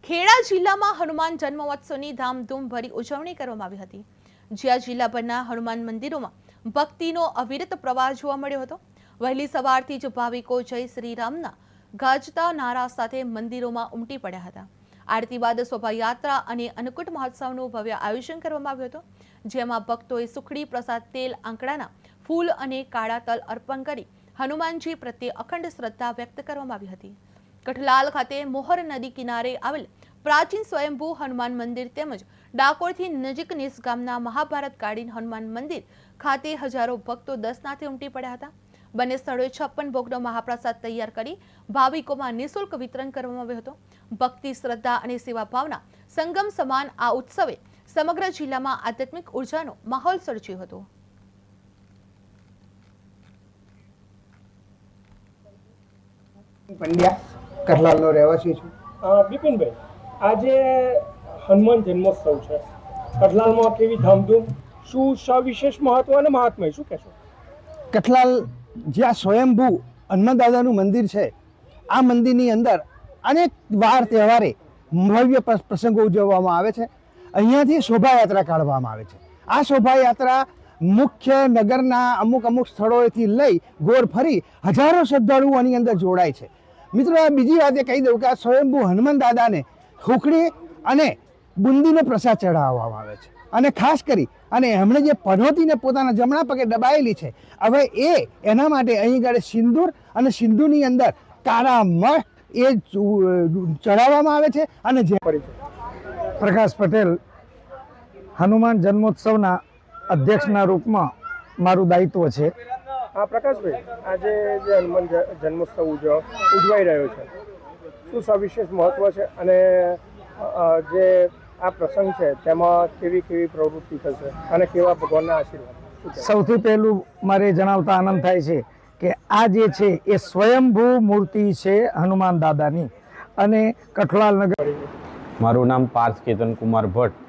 ખેડા જિલ્લામાં હનુમાન જન્મોત્સવની ધામધૂમભરી ઉજવણી કરવામાં આવી હતી, જ્યાં જિલ્લાભરના હનુમાન મંદિરોમાં ભક્તિનો અવિરત પ્રવાહ જોવા મળ્યો હતો। વહેલી સવારથી જ ભાવિકો જય શ્રી રામના ગાજતા નારા સાથે મંદિરોમાં ઉમટી પડ્યા હતા। આરતી બાદ શોભાયાત્રા અને અન્નકૂટ મહોત્સવનું ભવ્ય આયોજન કરવામાં આવ્યું હતું, જેમાં ભક્તોએ સુખડી, પ્રસાદ, તેલ, આંકડાના ફૂલ અને કાળા તલ અર્પણ કરી હનુમાનજી પ્રત્યે અખંડ શ્રદ્ધા વ્યક્ત કરવામાં આવી હતી। કઠલાલ ખાતે મોહર નદી કિનારે આવેલ પ્રાચીન સ્વયંભૂ હનુમાન મંદિર તેમજ ડાકોરથી નજીક નિસ ગામના મહાભારત કાળીન હનુમાન મંદિર ખાતે હજારો ભક્તો દર્શનાર્થે ઉમટી પડ્યા હતા। બંને સ્થળોએ 56 ભોગનો મહાપ્રસાદ તૈયાર કરી ભાવિકોમાં નિઃશુલ્ક વિતરણ કરવામાં આવ્યો હતો। ભક્તિ, શ્રદ્ધા અને સેવા ભાવના સંગમ સમાન આ ઉત્સવે સમગ્ર જિલ્લામાં આધ્યાત્મિક ઉર્જાનો માહોલ સર્જ્યો હતો। પંડ્યા કઠલાલનો રહેવાસી છું। બિપિનભાઈ, આજે હનુમાન જન્મોત્સવ છે, કઠલાલમાં કેવી ધામધૂમ, શું સવિશેષ મહત્વ અને મહાત્મય શું કહેશો? કઠલાલ જ્યાં સ્વયંભૂ હનુમાન દાદાનું મંદિર છે, આ મંદિરની અંદર અનેક વાર તહેવારે ભવ્ય પ્રસંગો ઉજવવામાં આવે છે। અહીંયાથી શોભાયાત્રા કાઢવામાં આવે છે। આ શોભાયાત્રા મુખ્ય નગરના અમુક સ્થળોએથી લઈ ગોળ ફરી હજારો શ્રદ્ધાળુઓ આની અંદર જોડાય છે। મિત્રો, આ બીજી વાત એ કહી દઉં કે આ સ્વયંભૂ હનુમાન દાદાને સુખડી અને બુંદીનો પ્રસાદ ચઢાવવામાં આવે છે, અને ખાસ કરી અને એમણે જે પનોતીને પોતાના જમણા પગે દબાયેલી છે, હવે એના માટે અહીં આગળ સિંદૂર અને સિંદૂરની અંદર કાળા મઠ એ ચડાવવામાં આવે છે। અને જે પ્રકાશ પટેલ, હનુમાન જન્મોત્સવના અધ્યક્ષના રૂપમાં મારું દાયિત્વ છે। પ્રકાશભાઈ, આજે જે હનુમાન જન્મોત્સવ ઉજવાઈ રહ્યો છે, શું સવિશેષ મહત્વ છે અને જે આ પ્રસંગ છે તેમાં કેવી પ્રવૃત્તિ થશે અને કેવા ભગવાનના આશીર્વાદ? સૌથી પહેલું મારે જણાવતા આનંદ થાય છે કે આ જે છે એ સ્વયંભૂ મૂર્તિ છે હનુમાન દાદાની, અને કઠલાલ નગર। મારું નામ પાર્થ કેતન કુમાર ભટ્ટ।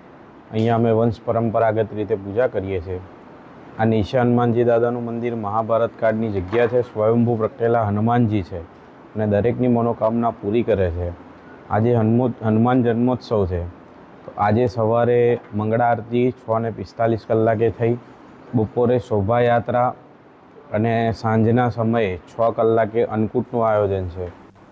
અહીંયા અમે વંશ પરંપરાગત રીતે પૂજા કરીએ છીએ। આ નિશા હનુમાનજી દાદાનું મંદિર મહાભારત કાળની જગ્યા છે। સ્વયંભૂ પ્રગટેલા હનુમાનજી છે અને દરેકની મનોકામના પૂરી કરે છે। આજે હનુમાન જન્મોત્સવ છે, તો આજે સવારે મંગળા આરતી 6:45 કલાકે થઈ, બપોરે શોભાયાત્રા અને સાંજના સમયે 6 કલાકે અન્નકૂટનું આયોજન છે।